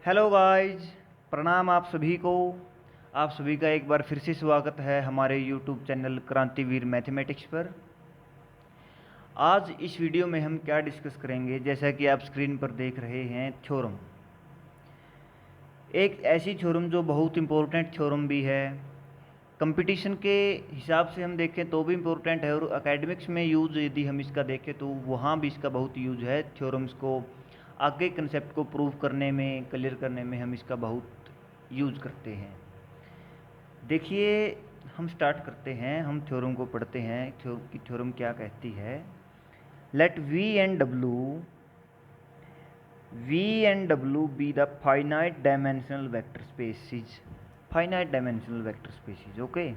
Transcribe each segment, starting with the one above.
Hello guys, प्रणाम आप सभी को। आप सभी का एक बार फिर से स्वागत है हमारे यूट्यूब चैनल क्रांतिवीर मैथमेटिक्स पर। आज इस वीडियो में हम क्या डिस्कस करेंगे, जैसा कि आप स्क्रीन पर देख रहे हैं, थ्योरम। एक ऐसी थ्योरम जो बहुत इम्पोर्टेंट थ्योरम भी है। कंपटीशन के हिसाब से हम देखें तो भी इम्पोर्टेंट है, और एकेडमिक्स में यूज़ यदि हम इसका देखें तो वहाँ भी इसका बहुत यूज है। थ्योरम्स को आगे कंसेप्ट को प्रूव करने में, क्लियर करने में हम इसका बहुत यूज करते हैं। देखिए, हम स्टार्ट करते हैं, हम थ्योरम को पढ़ते हैं कि थ्योरम क्या कहती है। Let V and W be the finite dimensional vector spaces, finite dimensional vector spaces, okay,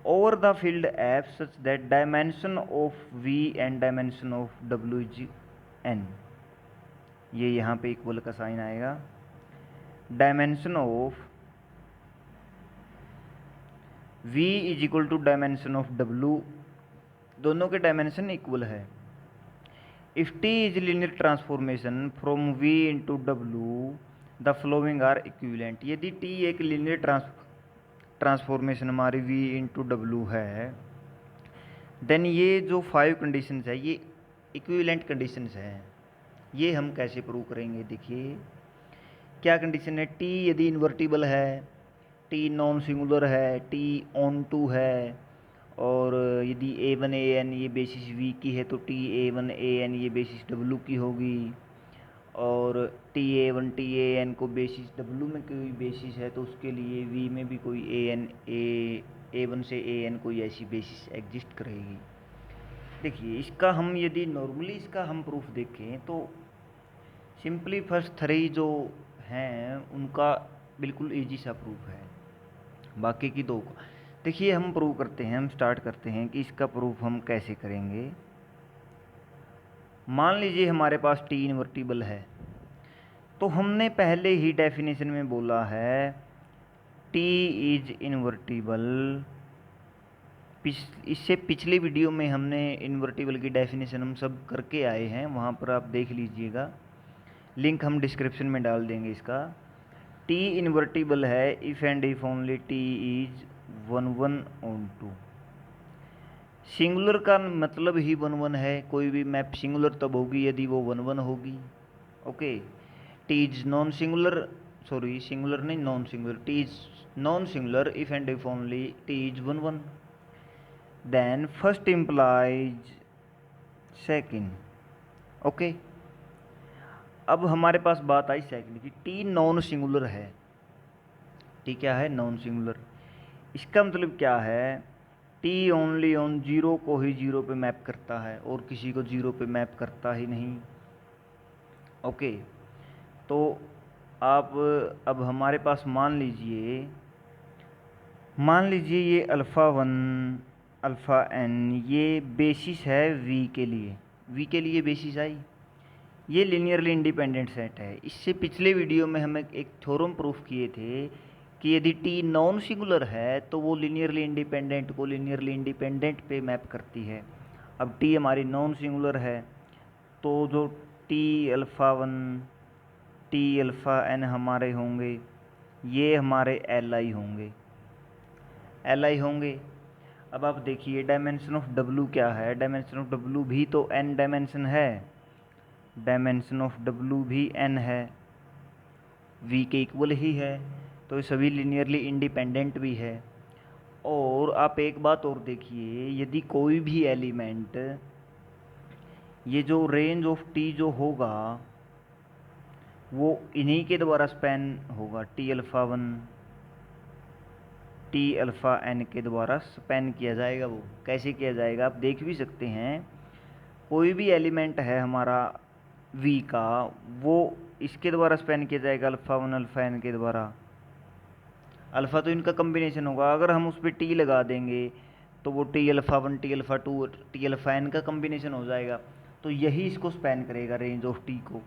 over the field F such that dimension of V and dimension of W is n। ये यहाँ पे equal का sign आएगा। Dimension of V is equal to dimension of W, दोनों के dimension equal है। If T is linear transformation from V into W, the following are equivalent. यदि T एक लीनियर ट्रांसफॉर्मेशन हमारी V इंटू डब्लू है, then ये जो 5 conditions है ये इक्विवेलेंट कंडीशंस हैं। ये हम कैसे प्रूव करेंगे? देखिए, क्या कंडीशन है। टी यदि इन्वर्टिबल है, टी नॉन सिंगुलर है, टी ऑन टू है, और यदि A1 AN ये बेसिस V की है तो टी A1 AN ये बेसिस W की होगी, और टी A1 टी AN को बेसिस W में कोई बेसिस है तो उसके लिए V में भी कोई A1 से AN कोई ऐसी बेसिस एग्जिस्ट करेगी। देखिए, इसका हम यदि नॉर्मली इसका हम प्रूफ देखें तो सिंपली फर्स्ट 3 जो हैं उनका बिल्कुल इजी सा प्रूफ है। बाकी की 2 का देखिए हम प्रूव करते हैं। हम स्टार्ट करते हैं कि इसका प्रूफ हम कैसे करेंगे। मान लीजिए हमारे पास टी इन्वर्टिबल है, तो हमने पहले ही डेफिनेशन में बोला है टी इज इन्वर्टिबल। इससे पिछली वीडियो में हमने इन्वर्टिबल की डेफिनेशन हम सब करके आए हैं, वहाँ पर आप देख लीजिएगा, लिंक हम डिस्क्रिप्शन में डाल देंगे इसका। टी इन्वर्टिबल है if and if only T is 1 on 2। Singular का मतलब ही 1 है। कोई भी मैप सिंगुलर तब होगी यदि वो 1 होगी, okay. T is non singular, sorry singular नहीं, non singular. T is non singular if and if only T is 1। Then first implies second, okay. अब हमारे पास बात आई सेकंड की। टी नॉन सिंगुलर है। टी क्या है? Non singular. इसका मतलब क्या है? टी ओनली ऑन 0 को ही 0 पे मैप करता है और किसी को 0 पे मैप करता ही नहीं, ओके। तो आप अब हमारे पास मान लीजिए ये अल्फ़ा 1 अल्फ़ा n ये बेसिस है V के लिए। V के लिए बेसिस आई, ये लीनियरली इंडिपेंडेंट सेट है। इससे पिछले वीडियो में हम एक थ्योरम प्रूफ किए थे कि यदि टी नॉन सिंगुलर है तो वो लीनियरली इंडिपेंडेंट को लीनियरली इंडिपेंडेंट पे मैप करती है। अब टी हमारी नॉन सिंगुलर है तो जो T alpha 1 T alpha n हमारे होंगे, ये हमारे Li होंगे, Li होंगे। अब आप देखिए डायमेंशन ऑफ W क्या है। डायमेंशन ऑफ W भी तो n डायमेंशन है, डायमेंशन ऑफ W भी n है, V के इक्वल ही है, तो ये सभी लीनियरली इंडिपेंडेंट भी है। और आप एक बात और देखिए, यदि कोई भी एलिमेंट, ये जो रेंज ऑफ T जो होगा वो इन्हीं के द्वारा स्पैन होगा। T alpha 1 T alpha n के द्वारा स्पैन किया जाएगा। वो कैसे किया जाएगा आप देख भी सकते हैं। कोई भी एलिमेंट है हमारा V का, वो इसके द्वारा स्पैन किया जाएगा, अल्फ़ा 1 अल्फ़ा n के द्वारा। अल्फ़ा तो इनका कम्बिनेशन होगा, अगर हम उस पर टी लगा देंगे तो वो T alpha 1 T alpha 2 T alpha n का कम्बिनेशन हो जाएगा। तो यही इसको स्पैन करेगा, रेंज ऑफ टी को।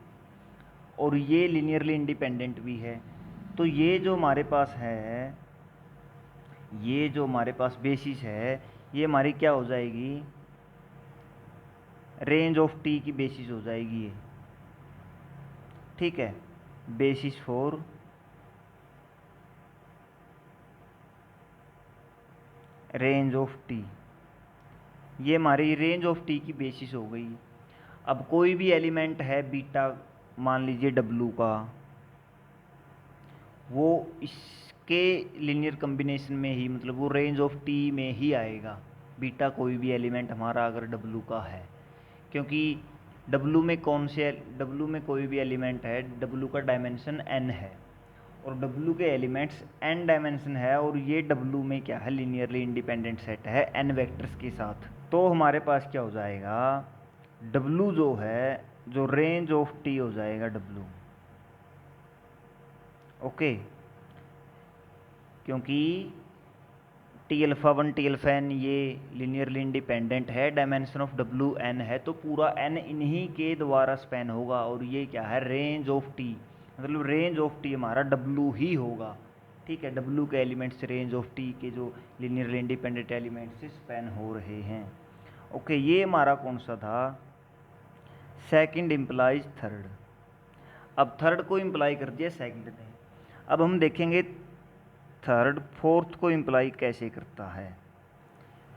और ये लीनियरली इंडिपेंडेंट भी है। तो ये जो हमारे पास है, ये जो हमारे पास बेसिस है, ये हमारी क्या हो जाएगी? रेंज ऑफ टी की बेसिस हो जाएगी ये, ठीक है। Basis for range of T, ये हमारी रेंज ऑफ टी की बेसिस हो गई। अब कोई भी एलिमेंट है बीटा, मान लीजिए डब्लू का, वो इसके लीनियर कॉम्बिनेशन में ही, मतलब वो रेंज ऑफ टी में ही आएगा। बीटा कोई भी एलिमेंट हमारा अगर डब्लू का है, क्योंकि डब्लू में डब्लू में कोई भी एलिमेंट है, डब्लू का डायमेंशन n है और डब्लू के एलिमेंट्स n डायमेंशन है, और ये डब्लू में क्या है, लीनियरली इंडिपेंडेंट सेट है n वेक्टर्स के साथ। तो हमारे पास क्या हो जाएगा, डब्लू जो है, जो रेंज ऑफ टी हो जाएगा डब्लू। ओके, क्योंकि T alpha 1 T alpha n ये लीनियरली इंडिपेंडेंट है, डायमेंशन ऑफ डब्लू n है, तो पूरा n इन्हीं के द्वारा स्पैन होगा, और ये क्या है, रेंज ऑफ टी, मतलब रेंज ऑफ टी हमारा डब्लू ही होगा। ठीक है, डब्लू के एलिमेंट्स रेंज ऑफ टी के जो लीनियरली इंडिपेंडेंट एलिमेंट्स से स्पैन हो रहे हैं। ओके, ये हमारा कौन सा था, सेकंड इम्प्लाइज थर्ड। अब थर्ड को इम्प्लाई कर दिया सेकंड ने, अब हम देखेंगे थर्ड फोर्थ को इम्प्लाई कैसे करता है।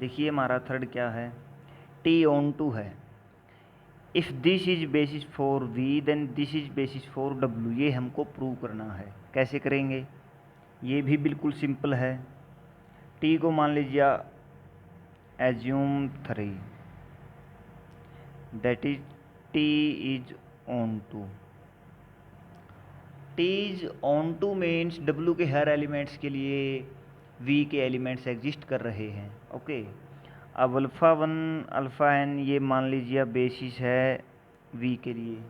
देखिए हमारा थर्ड क्या है, टी ऑन टू है। If this is basis for V then this is basis for W, ये हमको प्रूव करना है। कैसे करेंगे, ये भी बिल्कुल सिंपल है। टी को मान लीजिए assume 3, that is T is onto. T is onto means W के हर एलिमेंट्स के लिए वी के एलिमेंट्स एग्जिस्ट कर रहे हैं। ओके, अब अल्फ़ा 1 अल्फ़ा n ये मान लीजिए बेसिस है वी के लिए,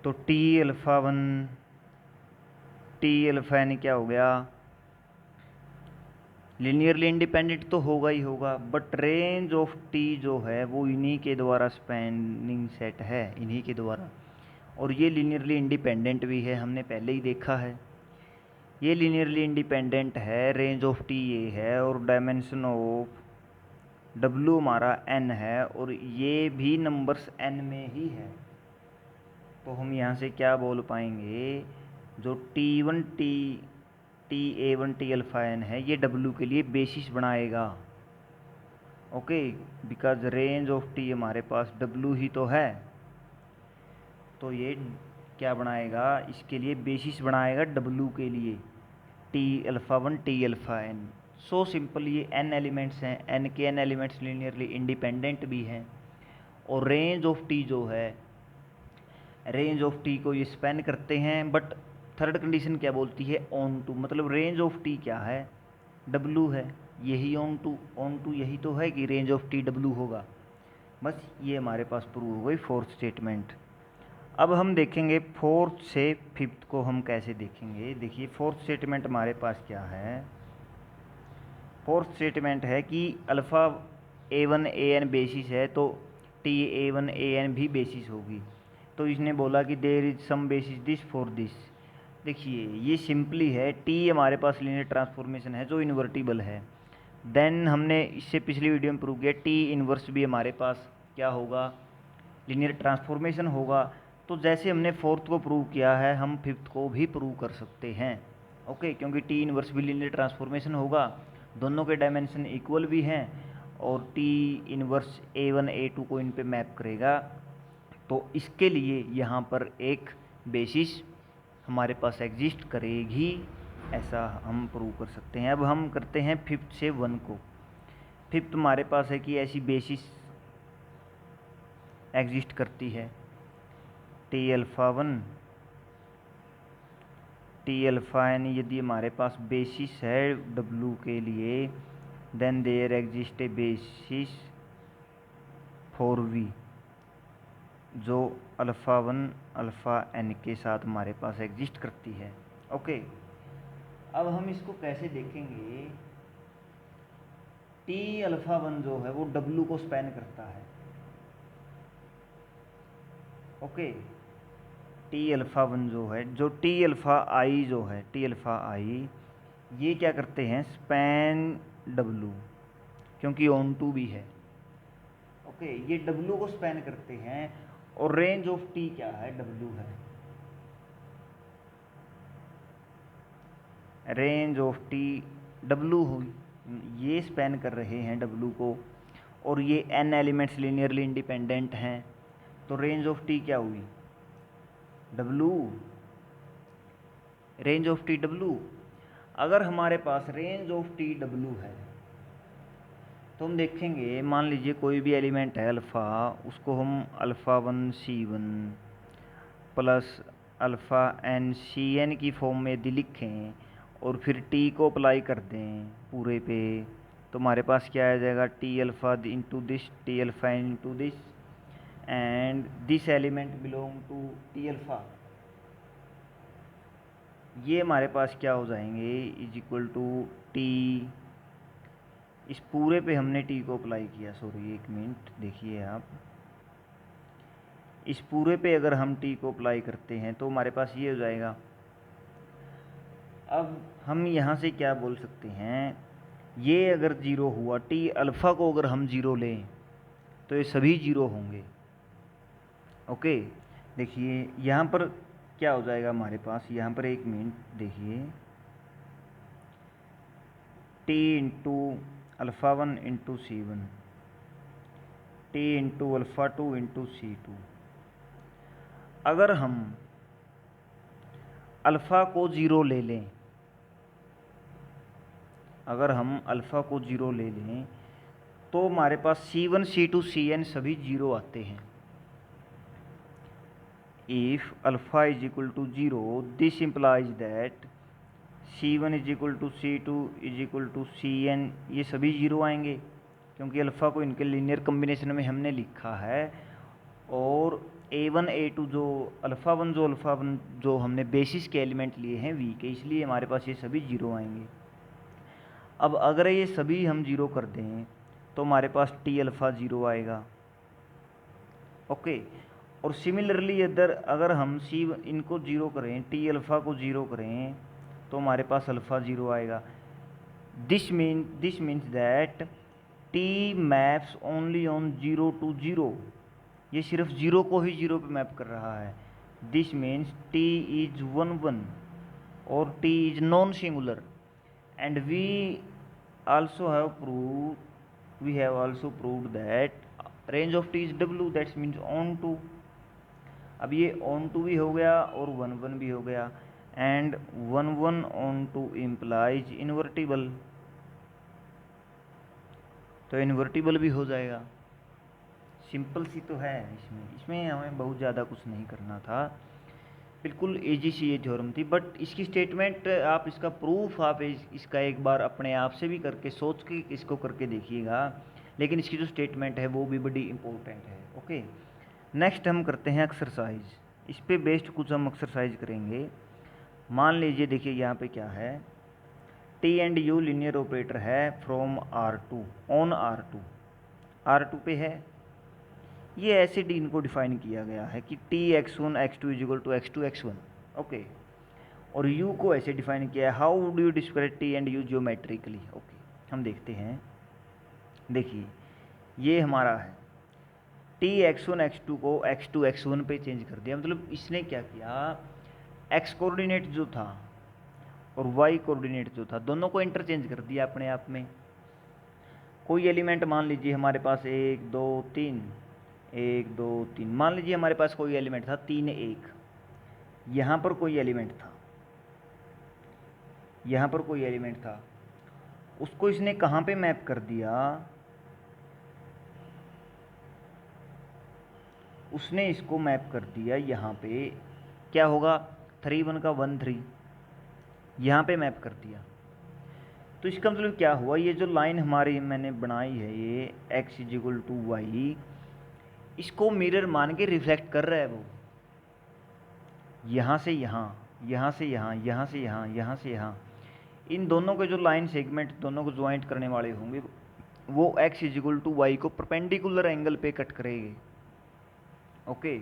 तो T alpha 1 T alpha n क्या हो गया, लीनियरली इंडिपेंडेंट तो होगा ही होगा, बट रेंज ऑफ टी जो है वो इन्हीं के द्वारा स्पैनिंग सेट है, इन्हीं के द्वारा, और ये लीनियरली इंडिपेंडेंट भी है, हमने पहले ही देखा है। ये लीनियरली इंडिपेंडेंट है, रेंज ऑफ टी ये है, और डायमेंशन ऑफ डब्लू हमारा n है, और ये भी नंबर्स n में ही है। तो हम यहाँ से क्या बोल पाएंगे, जो T1 TA1 T alpha n है, ये डब्लू के लिए बेसिस बनाएगा। Okay, because range of T हमारे पास डब्लू ही तो है, तो ये क्या बनाएगा, इसके लिए बेसिस बनाएगा डब्लू के लिए, T alpha 1 T alpha n। So simple, ये n एलिमेंट्स हैं, n के n एलिमेंट्स लीनियरली इंडिपेंडेंट भी हैं, और रेंज ऑफ टी जो है, रेंज ऑफ टी को ये स्पैन करते हैं। बट थर्ड कंडीशन क्या बोलती है, ऑन टू, मतलब रेंज ऑफ टी क्या है, डब्लू है, यही ऑन टू यही तो है कि रेंज ऑफ टी डब्लू होगा। बस ये हमारे पास प्रूव हो गई फोर्थ स्टेटमेंट। अब हम देखेंगे फोर्थ से फिफ्थ को हम कैसे देखेंगे। देखिए फोर्थ स्टेटमेंट हमारे पास क्या है, फोर्थ स्टेटमेंट है कि अल्फ़ा A1 AN बेसिस है, तो TA1 AN भी बेसिस होगी। तो इसने बोला कि there is some basis this for this. देखिए ये सिंपली है, टी हमारे पास लीनियर ट्रांसफॉर्मेशन है जो इन्वर्टिबल है। देन हमने इससे पिछली वीडियो में प्रूव किया टी इन्वर्स भी हमारे पास क्या होगा, लीनियर ट्रांसफॉर्मेशन होगा। तो जैसे हमने फोर्थ को प्रूव किया है, हम फिफ्थ को भी प्रूव कर सकते हैं। ओके, क्योंकि टी इन्वर्स भी लीनियर ट्रांसफॉर्मेशन होगा, दोनों के डायमेंशन इक्वल भी हैं, और टी इन्वर्स A1 A2 को इन पे मैप करेगा, तो इसके लिए यहाँ पर एक बेसिस हमारे पास एग्जिस्ट करेगी, ऐसा हम प्रूव कर सकते हैं। अब हम करते हैं फिफ्थ से 1 को। फिफ्थ हमारे पास है कि ऐसी बेसिस एग्जिस्ट करती है, T alpha 1 T alpha n यदि हमारे पास बेसिस है डब्लू के लिए, then there exist a basis for V, जो अल्फ़ा 1 अल्फ़ा n के साथ हमारे पास एग्जिस्ट करती है। ओके, अब हम इसको कैसे देखेंगे, टी अल्फ़ा 1 जो है वो डब्लू को स्पैन करता है। ओके, टी अल्फ़ा 1 जो है, जो टी अल्फ़ा आई जो है, टी अल्फ़ा आई ये क्या करते हैं, स्पैन डब्लू, क्योंकि ऑन टू भी है। ओके, ये डब्लू को स्पैन करते हैं, और रेंज ऑफ टी क्या है, डब्लू है। रेंज ऑफ टी डब्लू हुई, ये स्पैन कर रहे हैं डब्लू को, और ये n एलिमेंट्स लीनियरली इंडिपेंडेंट हैं, तो रेंज ऑफ टी क्या हुई, W, range of T W. अगर हमारे पास रेंज ऑफ टी डब्लू है तो हम देखेंगे, मान लीजिए कोई भी एलिमेंट है अल्फ़ा, उसको हम alpha 1 C1 plus alpha n Cn की फॉर्म में यदि लिखें और फिर टी को अप्लाई कर दें पूरे पे, तो हमारे पास क्या आ जाएगा, T alpha into this, T alpha into this, and this element belong to T alpha. ये हमारे पास क्या हो जाएंगे, इज इक्वल टू टी, इस पूरे पे हमने टी को अप्लाई किया, सॉरी एक मिनट देखिए आप, इस पूरे पे अगर हम टी को अप्लाई करते हैं तो हमारे पास ये हो जाएगा। अब हम यहाँ से क्या बोल सकते हैं, ये अगर ज़ीरो हुआ, टी अल्फ़ा को अगर हम ज़ीरो लें तो ये सभी ज़ीरो होंगे। ओके, देखिए यहाँ पर क्या हो जाएगा हमारे पास, यहाँ पर एक मिनट देखिए, T into alpha 1 into C1, T into alpha 2 into C2। अगर हम अल्फ़ा को ज़ीरो ले लें, अगर हम अल्फ़ा को ज़ीरो ले लें तो हमारे पास C1 C2 Cn सभी ज़ीरो आते हैं। If alpha is equal to zero, this implies that C1 is equal to C2 is equal to Cn, ये सभी ज़ीरो आएंगे क्योंकि अल्फ़ा को इनके लीनियर कम्बिनेशन में हमने लिखा है, और A1 A2 जो अल्फ़ा वन जो हमने बेसिस के एलिमेंट लिए हैं वी के, इसलिए हमारे पास ये सभी ज़ीरो आएंगे। अब अगर ये सभी हम ज़ीरो कर दें तो हमारे पास टी अल्फ़ा ज़ीरो आएगा। ओके, और सिमिलरली अगर हम सी इनको ज़ीरो करें, टी अल्फ़ा को ज़ीरो करें तो हमारे पास अल्फ़ा ज़ीरो आएगा। This means that T maps only on zero to zero, ये सिर्फ ज़ीरो को ही ज़ीरो पे मैप कर रहा है। दिस मीन्स टी इज 1 1 और T is non singular, and we have also proved that range of t is w, that means on to। अब ये on to भी हो गया और 1 1 भी हो गया, and 1 1 on to implies invertible, तो इन्वर्टिबल भी हो जाएगा। सिंपल सी तो है, इसमें हमें बहुत ज़्यादा कुछ नहीं करना था, बिल्कुल इजी सी ये थ्योरम थी। बट इसकी स्टेटमेंट आप, इसका प्रूफ आप इसका एक बार अपने आप से भी करके सोच के इसको करके देखिएगा, लेकिन इसकी जो स्टेटमेंट है वो भी बड़ी इंपॉर्टेंट है। ओके, नेक्स्ट हम करते हैं एक्सरसाइज, इस पे बेस्ड कुछ हम एक्सरसाइज करेंगे। मान लीजिए देखिए यहाँ पे क्या है, T and you linear operator है फ्रॉम R2 ऑन R2 पे है। ये ऐसे डी इनको डिफाइन किया गया है कि T x1 x2 is equal to x2 x1। Okay, और u को ऐसे डिफाइन किया है, how do you describe T and U geometrically. Okay, हम देखते हैं, देखिए ये हमारा है, टी x1 x2 को x2 x1 पे चेंज कर दिया, मतलब इसने क्या किया, x कोऑर्डिनेट जो था और y कोऑर्डिनेट जो था दोनों को इंटरचेंज कर दिया अपने आप में। कोई एलिमेंट मान लीजिए हमारे पास 1 2 3, 1 2 3, मान लीजिए हमारे पास कोई एलिमेंट था 3 1, यहाँ पर कोई एलिमेंट था, यहाँ पर कोई एलिमेंट था, उसको इसने कहाँ पे मैप कर दिया, उसने इसको मैप कर दिया यहाँ पे, क्या होगा 3 1 का 1 3, यहाँ पे मैप कर दिया। तो इसका मतलब क्या हुआ, ये जो लाइन हमारी मैंने बनाई है ये x is equal to Y, इसको मिरर मान के रिफ्लेक्ट कर रहा है वो, यहाँ से यहाँ, यहाँ से यहाँ, यहाँ से यहाँ, यहाँ से यहाँ, इन दोनों के जो लाइन सेगमेंट दोनों को ज्वाइंट करने वाले होंगे वो x is equal to Y को परपेंडिकुलर एंगल पे कट करेंगे। ओके,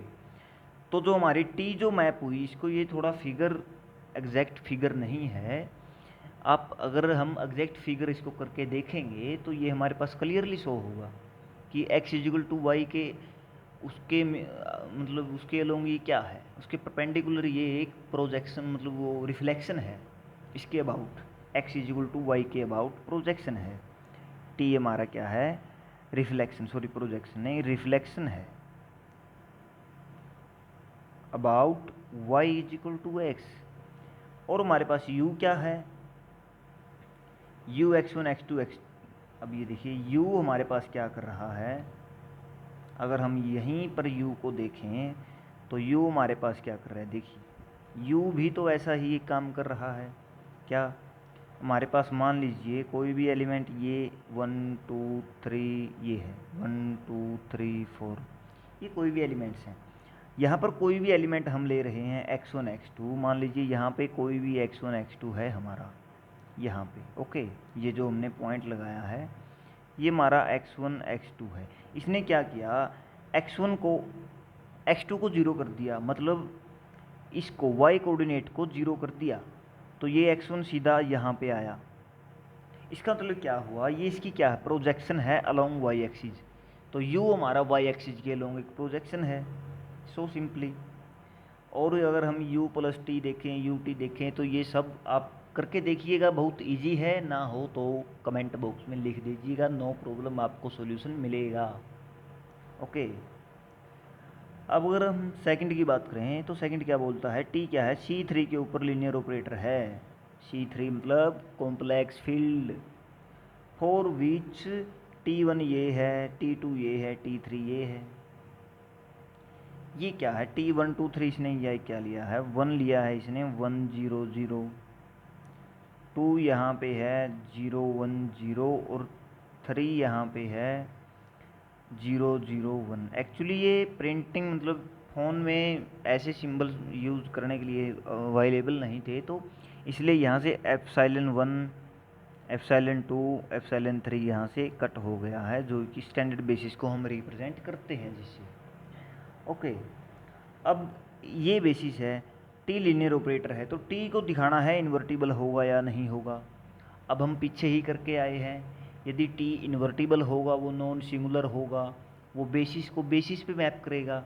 तो जो हमारी टी जो मैप हुई, इसको ये थोड़ा फिगर एग्जैक्ट फिगर नहीं है, आप अगर हम एग्जैक्ट फिगर इसको करके देखेंगे तो ये हमारे पास क्लियरली शो होगा कि x is equal to Y के उसके मतलब उसके अलोंग ये क्या है, उसके परपेंडिकुलर ये एक प्रोजेक्शन मतलब वो रिफ्लेक्शन है। इसके about, x is equal to Y के अबाउट प्रोजेक्शन है। टी हमारा क्या है, रिफ्लेक्शन, सॉरी प्रोजेक्शन नहीं, रिफ्लेक्शन है about y is equal to X. और हमारे पास u क्या है, u x1 x2 x। अब ये देखिए u हमारे पास क्या कर रहा है, अगर हम यहीं पर u को देखें तो u हमारे पास क्या कर रहा है, देखिए u भी तो ऐसा ही एक काम कर रहा है। क्या, हमारे पास मान लीजिए कोई भी एलिमेंट, ये 1 2 3 ये है 1 2 3 4, ये कोई भी एलिमेंट्स हैं। यहाँ पर कोई भी एलिमेंट हम ले रहे हैं x1 x2, मान लीजिए यहाँ पे कोई भी x1 x2 है हमारा, यहाँ पे ओके, ये जो हमने पॉइंट लगाया है ये हमारा x1 x2 है। इसने क्या किया, x1 को x2 को 0 कर दिया, मतलब इसको y कोऑर्डिनेट को 0 कर दिया, तो ये x1 सीधा यहाँ पे आया। इसका मतलब क्या हुआ, ये इसकी क्या है, प्रोजेक्शन है अलोंग y एक्सिस। तो u हमारा y एक्सिस के अलोंग एक प्रोजेक्शन है, सो सिंपली। और अगर हम u प्लस टी देखें, यू टी देखें, तो ये सब आप करके देखिएगा, बहुत इजी है, ना हो तो कमेंट बॉक्स में लिख दीजिएगा, नो प्रॉब्लम, आपको सॉल्यूशन मिलेगा। ओके, अब अगर हम सेकंड की बात करें तो सेकंड क्या बोलता है, टी क्या है, C3 के ऊपर लीनियर ऑपरेटर है। C3 मतलब complex field, for which T1 ये है, T2 ये है, T3 ये है। ये क्या है, T1 2 3 इसने ये क्या लिया है, 1 लिया है इसने, 1 0 0, 2 यहाँ पे है 0 1 0, और 3 यहाँ पे है 0 0 1। एक्चुअली ये प्रिंटिंग मतलब फ़ोन में ऐसे सिंबल यूज़ करने के लिए अवेलेबल नहीं थे, तो इसलिए यहाँ से एप्सिलॉन 1 एप्सिलॉन 2 एप्सिलॉन 3 यहाँ से कट हो गया है, जो कि स्टैंडर्ड बेसिस को हम रिप्रेजेंट करते हैं जिससे। ओके, अब ये बेसिस है, टी लीनियर ऑपरेटर है, तो टी को दिखाना है इन्वर्टिबल होगा या नहीं होगा। अब हम पीछे ही करके आए हैं, यदि टी इन्वर्टिबल होगा, वो नॉन सिंगुलर होगा, वो बेसिस को बेसिस पे मैप करेगा।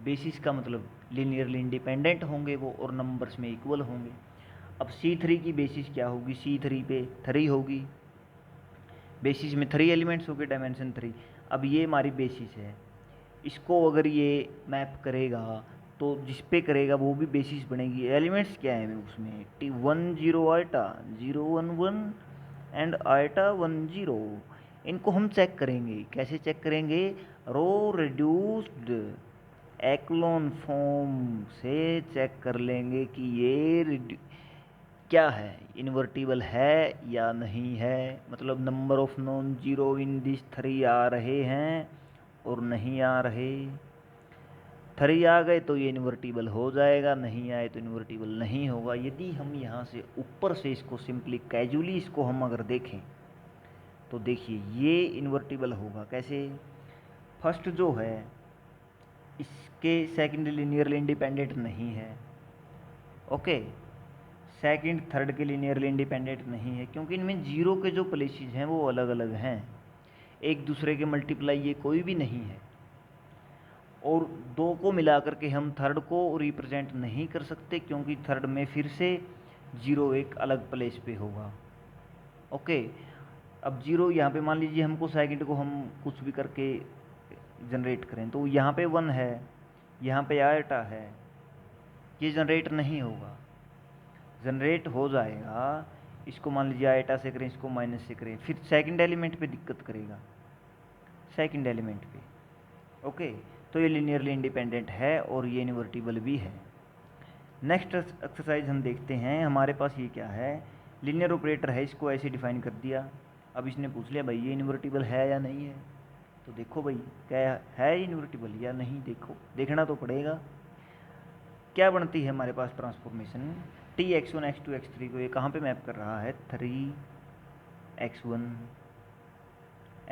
बेसिस का मतलब लीनियरली इंडिपेंडेंट होंगे वो, और नंबर्स में इक्वल होंगे। अब C3 की बेसिस क्या होगी, C3 पे 3 होगी, बेसिस में 3 एलिमेंट्स होंगे, डायमेंशन 3। अब ये हमारी बेसिस है, इसको अगर ये मैप करेगा तो जिस पे करेगा वो भी बेसिस बनेगी। एलिमेंट्स क्या है उसमें, T1 0 आइटा 0 1 1 एंड आइटा 1 0। इनको हम चेक करेंगे, कैसे चेक करेंगे, रो रिड्यूस्ड एक्लोन फॉर्म से चेक कर लेंगे कि ये क्या है, इन्वर्टिबल है या नहीं है, मतलब number of non zero in this 3 आ रहे हैं और नहीं आ रहे। 3 आ गए तो ये इन्वर्टिबल हो जाएगा, नहीं आए तो इन्वर्टिबल नहीं होगा। यदि हम यहाँ से ऊपर से इसको सिंपली कैजुअली इसको हम अगर देखें तो देखिए ये इन्वर्टिबल होगा। कैसे, फर्स्ट जो है इसके सेकंड लीनियरली इंडिपेंडेंट नहीं है, ओके, सेकंड थर्ड के लीनियरली इंडिपेंडेंट नहीं है, क्योंकि इनमें जीरो के जो प्लेसेस हैं वो अलग अलग हैं, एक दूसरे के मल्टीप्लाई ये कोई भी नहीं है। और 2 को मिलाकर के हम थर्ड को रिप्रेजेंट नहीं कर सकते, क्योंकि थर्ड में फिर से 0 एक अलग प्लेस पे होगा। ओके, अब 0 यहाँ पे मान लीजिए हमको सेकंड को हम कुछ भी करके जनरेट करें, तो यहाँ पे 1 है, यहाँ पे आयटा है, ये जनरेट नहीं होगा। जनरेट हो जाएगा, इसको मान लीजिए आयटा से करें, इसको माइनस से करें, फिर सेकंड एलिमेंट पे दिक्कत करेगा, सेकंड एलिमेंट पे। ओके, तो ये लीनियरली इंडिपेंडेंट है और ये इन्वर्टिबल भी है। नेक्स्ट एक्सरसाइज हम देखते हैं, हमारे पास ये क्या है, लीनियर ऑपरेटर है, इसको ऐसे डिफाइन कर दिया। अब इसने पूछ लिया भाई ये इन्वर्टिबल है या नहीं है, तो देखो भाई क्या है इन्वर्टिबल या नहीं, देखो देखना तो पड़ेगा। क्या बनती है हमारे पास transformation, T x1 x2 x3 को ये कहाँ पे मैप कर रहा है, 3 x1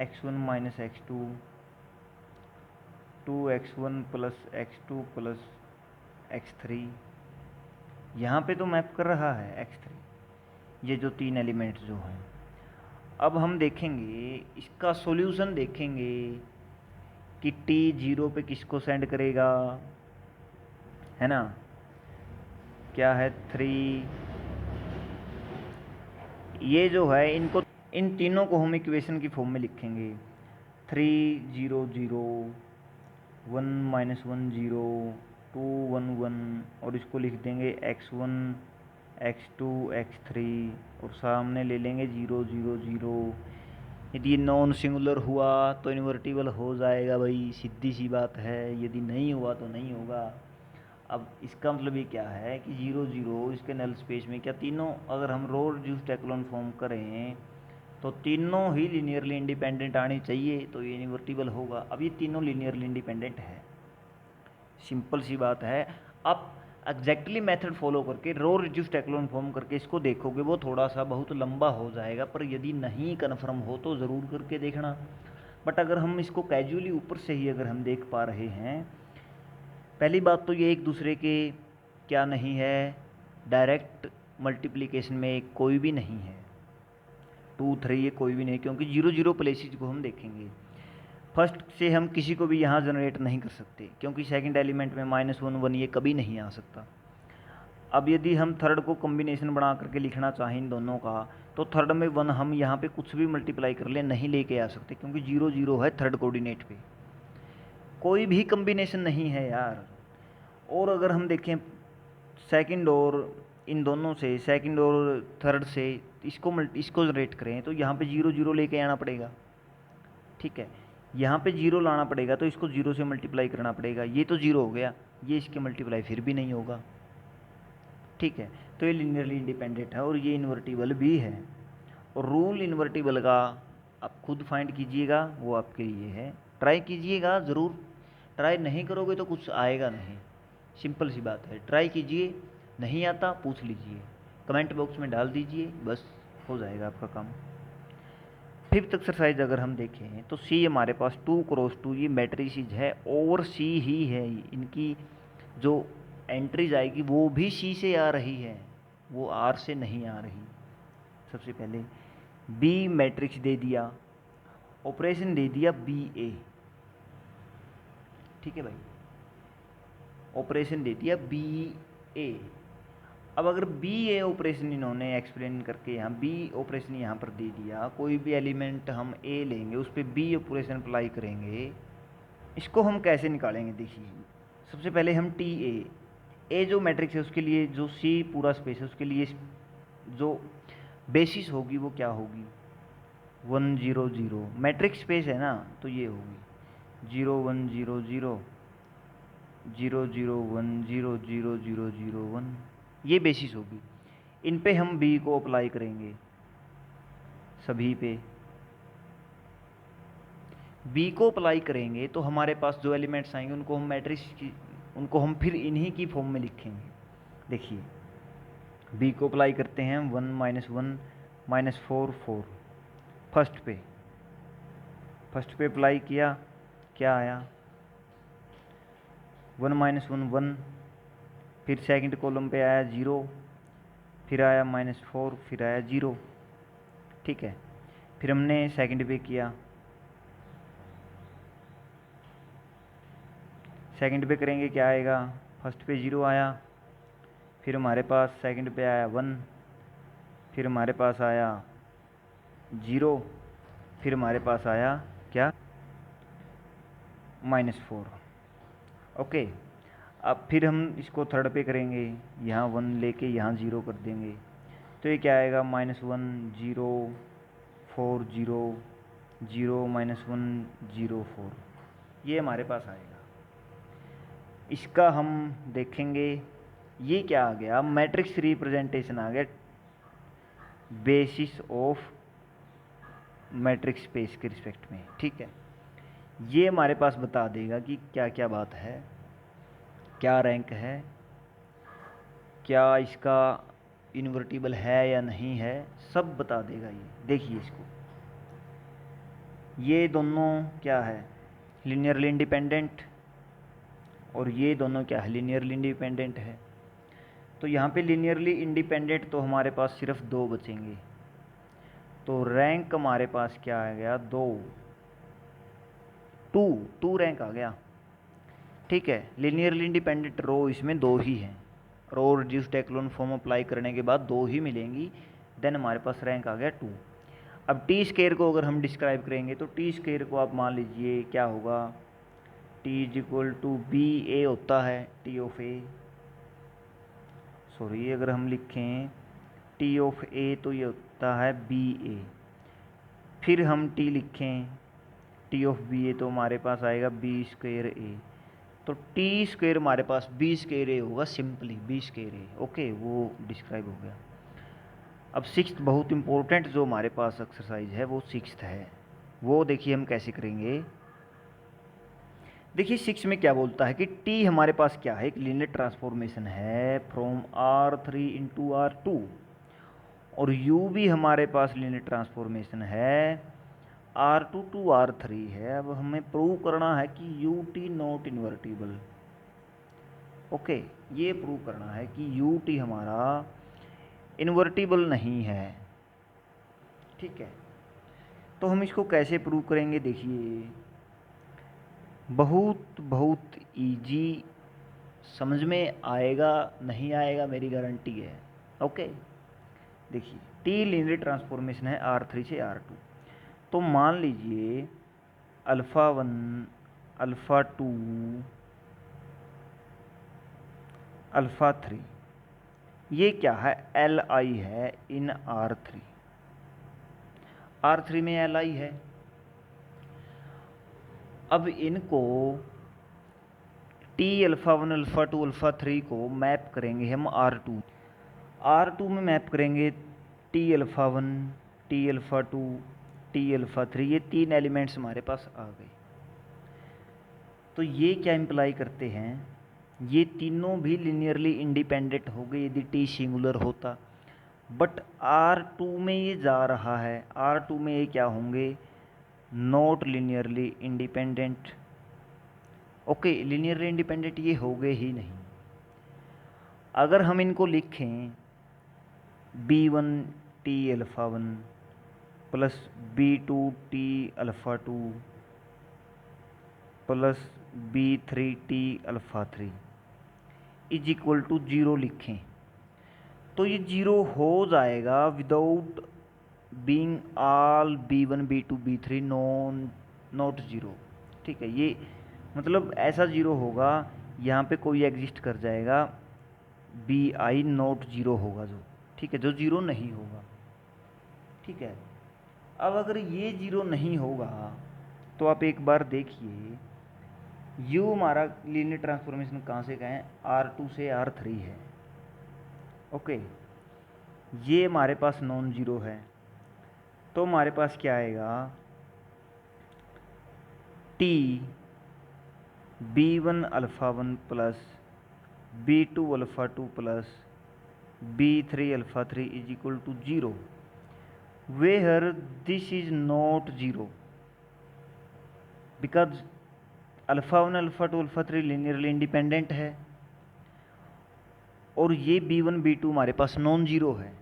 x1 minus x2 2x1 plus x2 plus x3, यहाँ पे तो मैप कर रहा है x3, ये जो 3 एलिमेंट्स जो हैं। अब हम देखेंगे इसका सॉल्यूशन, देखेंगे कि t 0 पे किसको सेंड करेगा, है ना, क्या है 3 ये जो है इनको, इन तीनों को हम इक्वेशन की फॉर्म में लिखेंगे। 3 0 0 1 -1 0 2 1 1 और इसको लिख देंगे x1 x2 x3 और सामने ले लेंगे 0 0 0। यदि नॉन सिंगुलर हुआ तो इन्वर्टिबल हो जाएगा भाई, सीधी सी बात है। यदि नहीं हुआ तो नहीं होगा। अब इसका मतलब ये क्या है कि 0 0 इसके नल स्पेस में क्या तीनों, अगर हम रो रिड्यूस्ड एक्लोन फॉर्म करें तो तीनों ही लीनियरली इंडिपेंडेंट आनी चाहिए, तो ये इन्वर्टिबल होगा। अब ये तीनों लीनियरली इंडिपेंडेंट है, सिंपल सी बात है। अब एग्जैक्टली मेथड फॉलो करके रो रिड्यूस्ड एक्लोन फॉर्म करके इसको देखोगे, वो थोड़ा सा बहुत लंबा हो जाएगा, पर यदि नहीं कन्फर्म हो तो ज़रूर करके देखना। बट अगर हम इसको कैजुअली ऊपर से ही अगर हम देख पा रहे हैं, पहली बात तो ये एक दूसरे के क्या नहीं है, डायरेक्ट मल्टीप्लिकेशन में कोई भी नहीं है। 2 3 ये कोई भी नहीं, क्योंकि 0 0 प्लेसेस को हम देखेंगे। फर्स्ट से हम किसी को भी यहाँ जनरेट नहीं कर सकते, क्योंकि सेकंड एलिमेंट में -1 1 ये कभी नहीं आ सकता। अब यदि हम थर्ड को कॉम्बिनेशन बना करके लिखना चाहें इन दोनों का, तो थर्ड में 1 हम यहाँ पे कुछ भी मल्टीप्लाई कर ले नहीं लेके आ सकते, क्योंकि 0 0 है थर्ड कोऑर्डिनेट पे, कोई भी कॉम्बिनेशन नहीं है यार। और अगर हम देखें सेकंड और इन दोनों से, सेकंड और थर्ड से इसको जनरेट करें, तो यहाँ पे 0 0 लेके आना पड़ेगा। ठीक है, यहाँ पे 0 लाना पड़ेगा, तो इसको 0 से मल्टीप्लाई करना पड़ेगा। ये तो 0 हो गया, ये इसके मल्टीप्लाई फिर भी नहीं होगा। ठीक है, तो ये लीनियरली इंडिपेंडेंट है और ये इन्वर्टिबल भी है। और रूल इन्वर्टिबल का आप खुद फाइंड कीजिएगा, वो आपके लिए है। ट्राई कीजिएगा ज़रूर, ट्राई नहीं करोगे तो कुछ आएगा नहीं, सिंपल सी बात है। ट्राई कीजिए, नहीं आता पूछ लीजिए, कमेंट बॉक्स में डाल दीजिए, बस हो जाएगा आपका काम। फिफ्थ एक्सरसाइज अगर हम देखें तो सी हमारे पास 2 क्रॉस 2 ये मैट्रिसेस है और सी ही है, इनकी जो एंट्रीज आएगी वो भी सी से आ रही है, वो आर से नहीं आ रही। सबसे पहले बी मैट्रिक्स दे दिया, ऑपरेशन दे दिया बी ए। ठीक है भाई, ऑपरेशन दे दिया बी ए। अब अगर बी ए ऑपरेशन इन्होंने एक्सप्लेन करके यहाँ बी ऑपरेशन यहाँ पर दे दिया, कोई भी एलिमेंट हम ए लेंगे उस पर बी ऑपरेशन अप्लाई करेंगे, इसको हम कैसे निकालेंगे देखिए। सबसे पहले हम टी ए जो मैट्रिक्स है उसके लिए, जो सी पूरा स्पेस है उसके लिए जो बेसिस होगी वो क्या होगी, 1 0 0। मैट्रिक्स स्पेस है ना, तो ये होगी 0 1 0 0 0 0 1 0 0 0 0 1, ये बेसिस होगी। इन पे हम बी को अप्लाई करेंगे सभी पे, बी को अप्लाई करेंगे तो हमारे पास जो एलिमेंट्स आएंगे उनको हम मैट्रिक्स की, उनको हम फिर इन्हीं की फॉर्म में लिखेंगे। देखिए बी को अप्लाई करते हैं 1 -1 -4 4 फर्स्ट पे अप्लाई किया, क्या आया 1 -1 1, फिर सेकंड कॉलम पे आया 0, फिर आया -4, फिर आया 0। ठीक है, फिर हमने सेकंड पे किया, सेकंड पे करेंगे क्या आएगा, फर्स्ट पे 0 आया, फिर हमारे पास सेकंड पे आया 1, फिर हमारे पास आया 0, फिर हमारे पास आया क्या -4। ओके, अब फिर हम इसको थर्ड पे करेंगे, यहाँ 1 लेके यहाँ 0 कर देंगे, तो ये क्या आएगा -1 0 4 0 0 -1 0 4, ये हमारे पास आएगा। इसका हम देखेंगे ये क्या आ गया, मैट्रिक्स रिप्रेजेंटेशन आ गया बेसिस ऑफ मैट्रिक्स स्पेस के रिस्पेक्ट में। ठीक है, ये हमारे पास बता देगा कि क्या क्या बात है, क्या रैंक है, क्या इसका इन्वर्टिबल है या नहीं है, सब बता देगा ये। देखिए इसको, ये दोनों क्या है लीनियरली इंडिपेंडेंट, और ये दोनों क्या है लीनियरली इंडिपेंडेंट है। तो यहाँ पे लीनियरली इंडिपेंडेंट तो हमारे पास सिर्फ 2 बचेंगे, तो रैंक हमारे पास क्या आ गया 2 रैंक आ गया। ठीक है, लीनियरली इंडिपेंडेंट रो इसमें 2 ही हैं, रो रिड्यूस्ड एक्लोन फॉर्म अप्लाई करने के बाद 2 ही मिलेंगी, देन हमारे पास रैंक आ गया 2। अब टी स्क्वायर को अगर हम डिस्क्राइब करेंगे तो टी स्क्वायर को आप मान लीजिए क्या होगा, T is equal to B A होता है, टी ऑफ ए, सॉरी अगर हम लिखें टी ऑफ ए तो ये होता है बी ए, फिर हम टी लिखें टी ऑफ बी ए तो हमारे पास आएगा बी स्क्वायर ए, तो टी स्क्वायर हमारे पास बी स्क्वायर ए होगा, सिंपली बी स्क्वायर ए। ओके, वो डिस्क्राइब हो गया। अब सिक्स्थ बहुत इंपॉर्टेंट जो हमारे पास एक्सरसाइज है वो सिक्स्थ है, वो देखिए हम कैसे करेंगे। देखिए सिक्स में क्या बोलता है कि टी हमारे पास क्या है, एक लीनियर ट्रांसफॉर्मेशन है फ्रॉम R3 इंटू R2, और U भी हमारे पास लीनियर ट्रांसफॉर्मेशन है R2 टू R3 है। अब हमें प्रूव करना है कि UT नॉट इन्वर्टिबल। ओके, ये प्रूव करना है कि UT हमारा इन्वर्टिबल नहीं है। ठीक है, तो हम इसको कैसे प्रूव करेंगे, देखिए बहुत बहुत इजी, समझ में आएगा नहीं आएगा मेरी गारंटी है। ओके, देखिए टी लीनियर ट्रांसफॉर्मेशन है R3 से R2, तो मान लीजिए अल्फ़ा 1 अल्फ़ा 2 अल्फ़ा 3, ये क्या है, Li है इन R3, R3 में Li है। अब इनको टी अल्फ़ा 1 अल्फ़ा 2 अल्फ़ा 3 को मैप करेंगे हम R2 में मैप करेंगे T alpha 1 T alpha 2 T alpha 3, ये तीन एलिमेंट्स हमारे पास आ गए। तो ये क्या इम्प्लाई करते हैं, ये तीनों भी लिनियरली इंडिपेंडेंट हो गए यदि टी सिंगुलर होता, बट R2 में ये जा रहा है, R2 में ये क्या होंगे, not linearly independent. Okay, linearly independent ये हो गए ही नहीं। अगर हम इनको लिखें B1 T alpha 1 plus B2 T alpha 2 plus B3 T alpha 3 is equal to 0 लिखें, तो ये 0 हो जाएगा without being all B1 B2 B3 not 0। ठीक है, ये मतलब ऐसा 0 होगा यहाँ पे कोई एग्जिस्ट कर जाएगा, BI नॉट 0 होगा जो, ठीक है, जो 0 नहीं होगा। ठीक है, अब अगर ये 0 नहीं होगा तो आप एक बार देखिए U हमारा लीनियर ट्रांसफॉर्मेशन कहाँ से कहें, R2 से R3 है। ओके, ये हमारे पास नॉन जीरो है, तो हमारे पास क्या आएगा, T B1 alpha 1 plus B2 alpha 2 plus B3 alpha 3 is equal to 0, where this is not 0 because alpha 1 alpha 2 alpha 3 linearly independent है, और ये B1 B2 हमारे पास नॉन जीरो है,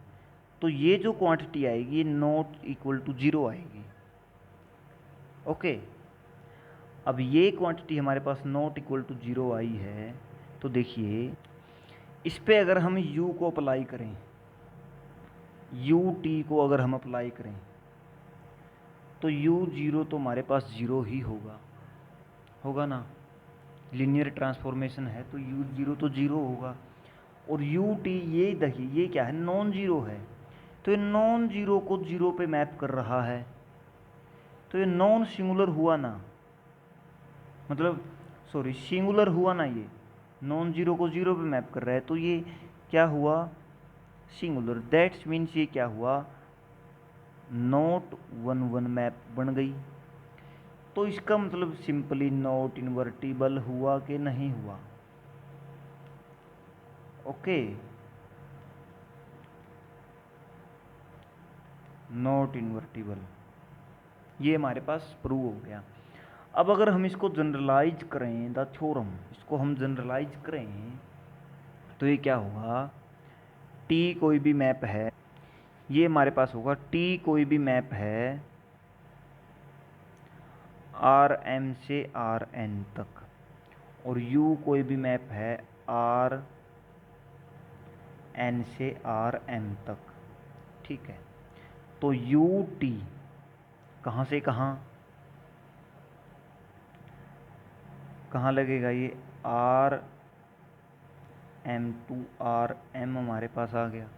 तो ये जो क्वांटिटी आएगी ये नॉट इक्वल टू 0 आएगी। ओके, अब ये क्वांटिटी हमारे पास नॉट इक्वल टू 0 आई है, तो देखिए इस पे अगर हम U को अप्लाई करें, UT को अगर हम अप्लाई करें तो U0 तो हमारे पास 0 ही होगा ना, लीनियर ट्रांसफॉर्मेशन है तो U0 तो 0 होगा, और UT ये देखिए ये क्या है, नॉन जीरो है, तो ये नॉन जीरो को 0 पे मैप कर रहा है, तो ये नॉन सिंगुलर हुआ ना, मतलब सॉरी सिंगुलर हुआ ना, ये नॉन जीरो को 0 पे मैप कर रहा है, तो ये क्या हुआ, सिंगुलर। दैट्स मीन्स ये क्या हुआ, नॉट 1 1 मैप बन गई, तो इसका मतलब सिंपली नॉट इन्वर्टिबल हुआ कि नहीं हुआ। ओके, नॉट इन्वर्टिबल, ये हमारे पास प्रूव हो गया। अब अगर हम इसको जनरलाइज करें, द थ्योरम, इसको हम जनरलाइज करें तो ये क्या होगा, टी कोई भी मैप है, ये हमारे पास होगा टी कोई भी मैप है RM से RN तक, और U कोई भी मैप है RN से RM तक। ठीक है। तो यू टी कहाँ से कहाँ लगेगा, ये R M to R M हमारे पास आ गया।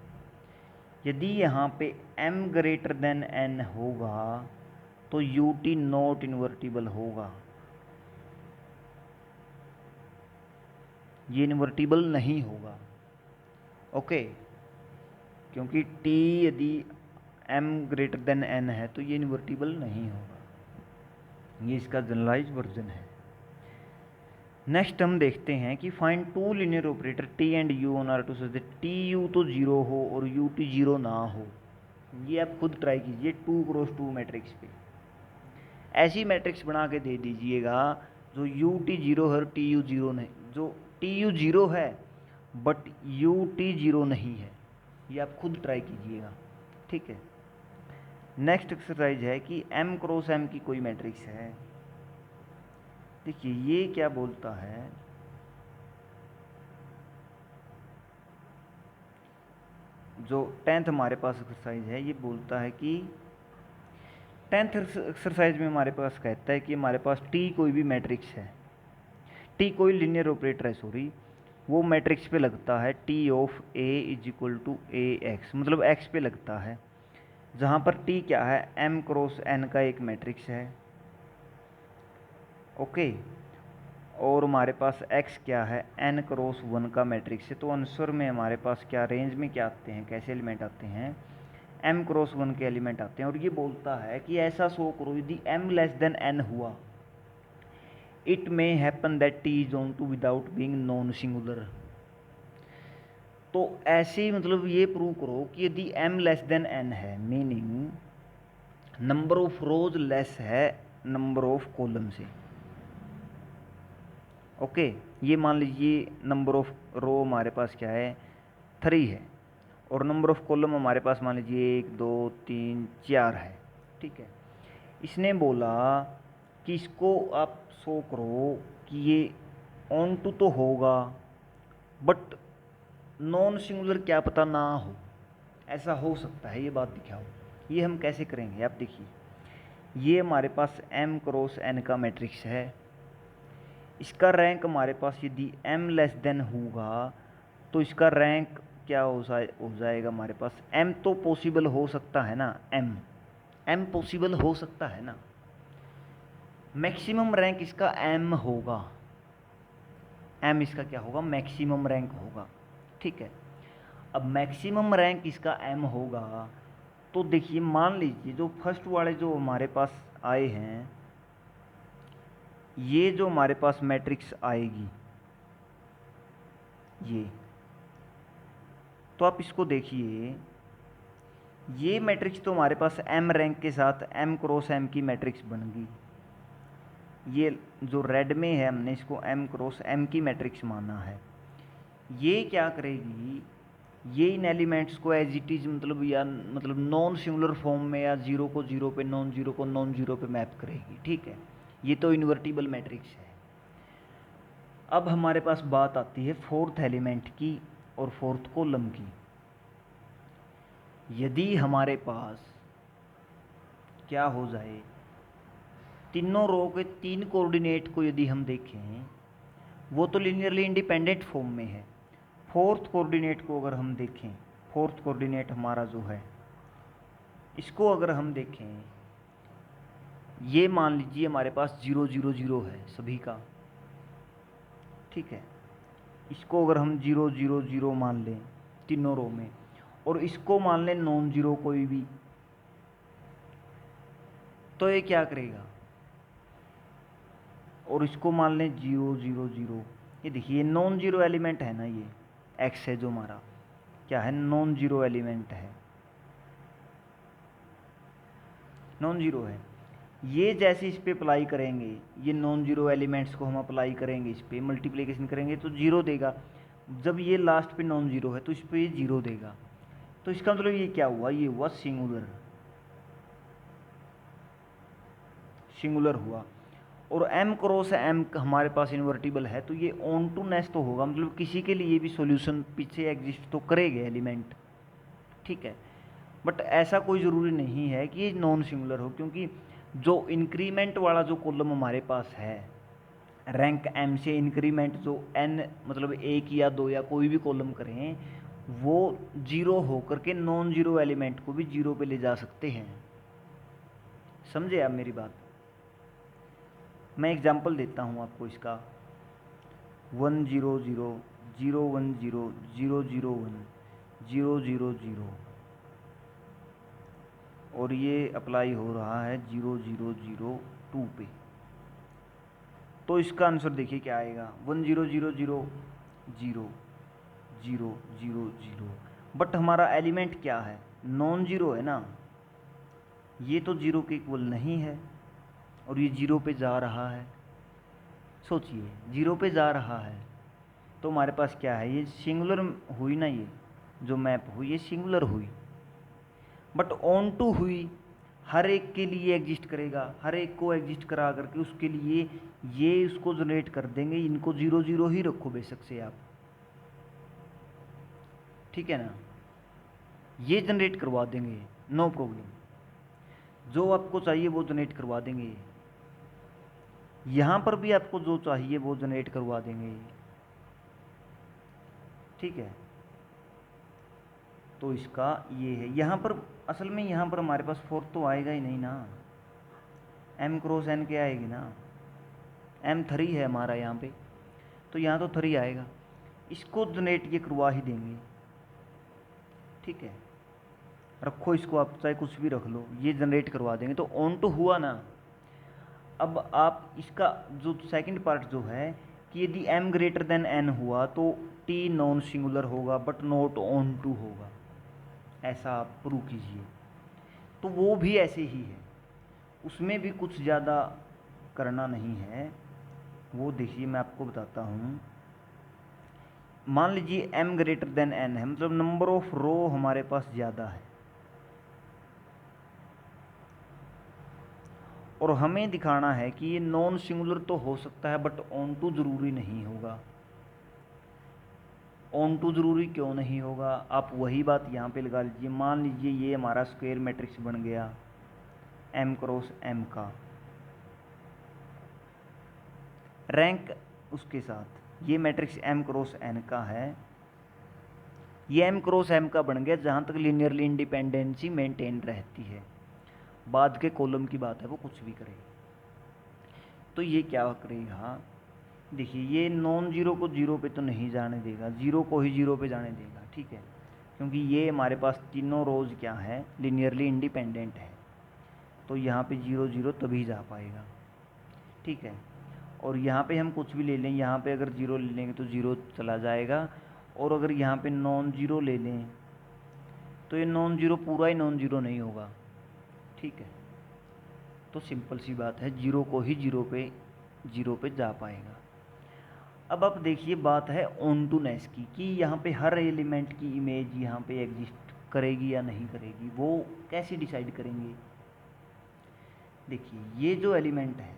यदि यहाँ पे m ग्रेटर देन n होगा तो यू टी नॉट इन्वर्टिबल होगा, ये इन्वर्टिबल नहीं होगा। ओके, क्योंकि t यदि m ग्रेटर देन n है तो ये इन्वर्टिबल नहीं होगा। ये इसका जनरलाइज वर्जन है। नेक्स्ट हम देखते हैं कि find two linear operator t and u on R2 such that T U तो जीरो हो और यू टी जीरो ना हो। ये आप खुद ट्राई कीजिए 2x2 मैट्रिक्स पे, ऐसी मैट्रिक्स बना के दे दीजिएगा जो यू टी जीरो है और टी यू जीरो नहीं, जो टी यू जीरो है बट यू टी जीरो नहीं है। ये आप खुद ट्राई कीजिएगा, ठीक है। नेक्स्ट एक्सरसाइज है कि m क्रॉस m की कोई मैट्रिक्स है। देखिए ये क्या बोलता है, जो 10th हमारे पास एक्सरसाइज है, ये बोलता है कि 10th एक्सरसाइज में हमारे पास कहता है कि हमारे पास t कोई भी मैट्रिक्स है, t कोई लीनियर ऑपरेटर है, सॉरी, वो मैट्रिक्स पे लगता है t of a is equal to A x, मतलब x पे लगता है, जहाँ पर t क्या है, m क्रॉस n का एक मैट्रिक्स है। ओके, और हमारे पास x क्या है, n क्रॉस 1 का मैट्रिक्स है। तो आंसर में हमारे पास क्या रेंज में क्या आते हैं, कैसे एलिमेंट आते हैं, m क्रॉस 1 के एलिमेंट आते हैं। और ये बोलता है कि ऐसा शो करो यदि m लेस देन n हुआ, it may happen that t is onto without being non singular. तो ऐसे मतलब ये प्रूव करो कि यदि m लेस देन n है, meaning number of rows less है नंबर ऑफ कॉलम से। ओके, ये मान लीजिए नंबर ऑफ रो हमारे पास क्या है, 3 है, और नंबर ऑफ कॉलम हमारे पास मान लीजिए 1 2 3 4 है, ठीक है। इसने बोला कि इसको आप शो करो कि ये ऑन टू तो होगा बट नॉन सिंगुलर क्या पता ना हो, ऐसा हो सकता है, ये बात दिखाओ। ये हम कैसे करेंगे, आप देखिए, ये हमारे पास m क्रॉस n का मैट्रिक्स है, इसका रैंक हमारे पास यदि m लेस देन होगा तो इसका रैंक क्या हो जाएगा हमारे पास, m तो पॉसिबल हो सकता है ना, m पॉसिबल हो सकता है ना, मैक्सिमम रैंक इसका m होगा, m इसका क्या होगा, मैक्सिमम रैंक होगा, ठीक है। अब मैक्सिमम रैंक इसका m होगा तो देखिए, मान लीजिए जो फर्स्ट वाले जो हमारे पास आए हैं, ये जो हमारे पास मैट्रिक्स आएगी ये, तो आप इसको देखिए, ये मैट्रिक्स तो हमारे पास m रैंक के साथ m क्रॉस m की मैट्रिक्स बन गई। ये जो रेड में है हमने इसको m क्रॉस m की मैट्रिक्स माना है। ये क्या करेगी, ये इन एलिमेंट्स को एज इट इज मतलब नॉन सिंगुलर फॉर्म में या जीरो को जीरो पे, नॉन जीरो को नॉन जीरो पे मैप करेगी, ठीक है। ये तो इन्वर्टिबल मैट्रिक्स है। अब हमारे पास बात आती है फोर्थ एलिमेंट की और फोर्थ कॉलम की। यदि हमारे पास क्या हो जाए, तीनों रो के 3 कोऑर्डिनेट को यदि हम देखें, वो तो लीनियरली इंडिपेंडेंट फॉर्म में है। फोर्थ कोऑर्डिनेट को अगर हम देखें, फोर्थ कोऑर्डिनेट हमारा जो है, इसको अगर हम देखें, ये मान लीजिए हमारे पास 0 0 0 है सभी का, ठीक है। इसको अगर हम 0 0 0 मान लें तीनों रो में, और इसको मान लें नॉन जीरो कोई भी, तो ये क्या करेगा, और इसको मान लें 0 0 0, ये देखिए नॉन जीरो एलिमेंट है ना, ये x है जो हमारा क्या है, नॉन जीरो एलिमेंट है, नॉन जीरो है। ये जैसे इस पे अप्लाई करेंगे, ये नॉन जीरो एलिमेंट्स को हम अप्लाई करेंगे, इस पे मल्टीप्लिकेशन करेंगे तो जीरो देगा। जब ये लास्ट पे नॉन जीरो है तो इस पे ये जीरो देगा। तो इसका मतलब ये क्या हुआ, ये हुआ सिंगुलर, सिंगुलर हुआ। और m क्रॉस m हमारे पास इन्वर्टिबल है, तो ये ऑन टू नेस तो होगा, मतलब किसी के लिए भी सॉल्यूशन पीछे एग्जिस्ट तो करेगा एलिमेंट, ठीक है। बट ऐसा कोई ज़रूरी नहीं है कि ये नॉन सिंगुलर हो, क्योंकि जो इंक्रीमेंट वाला जो कॉलम हमारे पास है, रैंक एम से इंक्रीमेंट जो एन मतलब एक या दो या कोई भी कॉलम करें, वो जीरो होकर के नॉन जीरो एलिमेंट को भी जीरो पे ले जा सकते हैं। समझे आप मेरी बात? मैं एग्जांपल देता हूँ आपको इसका। 1 0 0 0 1 0 0 0 1 0 0 0 और ये अप्लाई हो रहा है 0 0 0 2 पे। तो इसका आंसर देखिए क्या आएगा, 1 0 0 0 0 0 0 0। बट हमारा एलिमेंट क्या है, नॉन जीरो है ना, ये तो जीरो के इक्वल नहीं है और ये जीरो पे जा रहा है। सोचिए, जीरो पे जा रहा है तो हमारे पास क्या है, ये सिंगुलर हुई ना, ये जो मैप हुई ये सिंगुलर हुई, बट ऑन टू हुई, हर एक के लिए एग्जिस्ट करेगा, हर एक को एग्जिस्ट करा करके उसके लिए ये उसको जनरेट कर देंगे। इनको 0 0 ही रखो बेशक से आप, ठीक है ना, ये जनरेट करवा देंगे, नो प्रॉब्लम। जो आपको चाहिए वो जनरेट करवा देंगे, यहाँ पर भी आपको जो चाहिए वो जनरेट करवा देंगे, ठीक है। तो इसका ये है, यहाँ पर असल में यहाँ पर हमारे पास 4 तो आएगा ही नहीं ना, m क्रॉस n क्या आएगी ना, m 3 है हमारा यहाँ पे, तो यहाँ तो 3 आएगा, इसको जनरेट ये करवा ही देंगे, ठीक है। रखो इसको आप, चाहे कुछ भी रख लो, ये जनरेट करवा देंगे। तो ऑन टू हुआ ना। अब आप इसका जो सेकंड पार्ट जो है कि यदि m ग्रेटर देन n हुआ तो t नॉन सिंगुलर होगा बट नॉट ऑन टू होगा, ऐसा आप प्रूव कीजिए। तो वो भी ऐसे ही है, उसमें भी कुछ ज़्यादा करना नहीं है। वो देखिए मैं आपको बताता हूँ। मान लीजिए m ग्रेटर देन n है, मतलब नंबर ऑफ रो हमारे पास ज़्यादा है और हमें दिखाना है कि ये नॉन सिंगुलर तो हो सकता है बट ऑन टू ज़रूरी नहीं होगा। ऑन टू ज़रूरी क्यों नहीं होगा, आप वही बात यहाँ पे लगा लीजिए। मान लीजिए ये हमारा स्क्वायर मैट्रिक्स बन गया m क्रॉस m का, रैंक उसके साथ ये मैट्रिक्स m क्रॉस n का है, ये m क्रॉस m का बन गया जहाँ तक लीनियरली इंडिपेंडेंसी मेंटेन रहती है। बाद के कॉलम की बात है, वो कुछ भी करे। तो ये क्या करेगा, देखिए ये नॉन जीरो को जीरो पे तो नहीं जाने देगा, जीरो को ही जीरो पे जाने देगा, ठीक है, क्योंकि ये हमारे पास तीनों रोज क्या है, लीनियरली इंडिपेंडेंट है। तो यहाँ पे 0 0 तभी जा पाएगा, ठीक है। और यहाँ पे हम कुछ भी ले लें, यहाँ पे अगर 0 ले लेंगे तो 0 चला जाएगा, और अगर यहाँ पे नॉन जीरो ले लें तो ये नॉन जीरो पूरा ही नॉन जीरो नहीं होगा, ठीक है। तो सिंपल सी बात है, जीरो को ही जीरो पे जा पाएगा। अब आप देखिए बात है ऑन टू नेस की, कि यहाँ पे हर एलिमेंट की इमेज यहाँ पे एग्जिस्ट करेगी या नहीं करेगी, वो कैसे डिसाइड करेंगे। देखिए ये जो एलिमेंट है,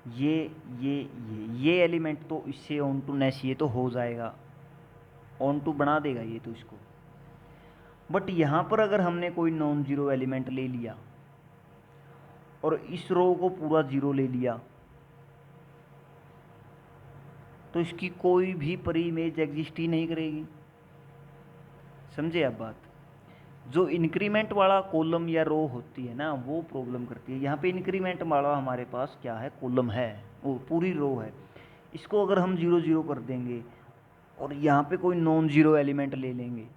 ये एलिमेंट तो इससे ऑन टू नेस ये तो हो जाएगा, ऑन टू बना देगा ये तो इसको। बट यहाँ पर अगर हमने कोई नॉन जीरो एलिमेंट ले लिया और इस रो को पूरा जीरो ले लिया तो इसकी कोई भी परी इमेज एग्जिस्ट ही नहीं करेगी। समझे आप बात? जो इंक्रीमेंट वाला कॉलम या रो होती है ना, वो प्रॉब्लम करती है। यहाँ पे इंक्रीमेंट वाला हमारे पास क्या है, कॉलम है, वो पूरी रो है। इसको अगर हम 0 0 कर देंगे और यहाँ पे कोई नॉन जीरो एलिमेंट ले लेंगे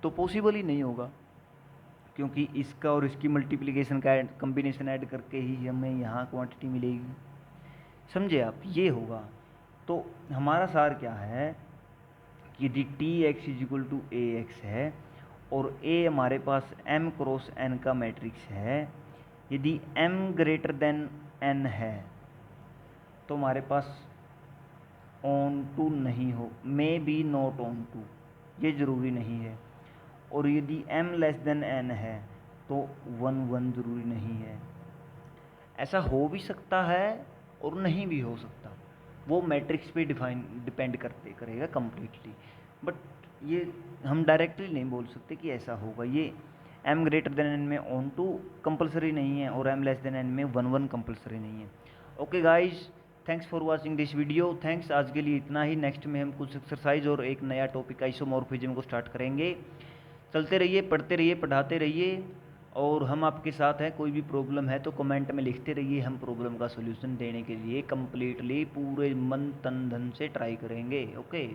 तो पॉसिबल ही नहीं होगा, क्योंकि इसका और इसकी मल्टीप्लिकेशन का कम्बिनेशन ऐड करके ही हमें यहाँ क्वांटिटी मिलेगी। समझे आप? ये होगा। तो हमारा सार क्या है कि यदि t x is equal to A x है और ए हमारे पास m क्रॉस n का मैट्रिक्स है, यदि m ग्रेटर देन n है तो हमारे पास ऑन टू नहीं हो, may be not onto, ये ज़रूरी नहीं है। और यदि m लेस देन n है तो 1 1 ज़रूरी नहीं है। ऐसा हो भी सकता है और नहीं भी हो सकता, वो मैट्रिक्स पे डिपेंड करेगा कम्प्लीटली। बट ये हम डायरेक्टली नहीं बोल सकते कि ऐसा होगा। ये m ग्रेटर देन n में ऑन टू कंपलसरी नहीं है और m लेस देन n में 1 कंपलसरी नहीं है। Okay guys, thanks for watching this video. Thanks, आज के लिए इतना ही। नेक्स्ट में हम कुछ एक्सरसाइज और एक नया टॉपिक आइसोमॉर्फिज्म को स्टार्ट करेंगे। चलते रहिए, पढ़ते रहिए, पढ़ाते रहिए, और हम आपके साथ हैं। कोई भी प्रॉब्लम है तो कमेंट में लिखते रहिए, हम प्रॉब्लम का सॉल्यूशन देने के लिए कंप्लीटली पूरे मन तन धन से ट्राई करेंगे। ओके,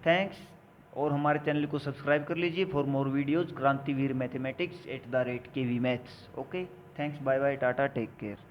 थैंक्स, और हमारे चैनल को सब्सक्राइब कर लीजिए for more videos Krantiveer mathematics @KV maths. Okay, thanks, bye bye, tata, take care.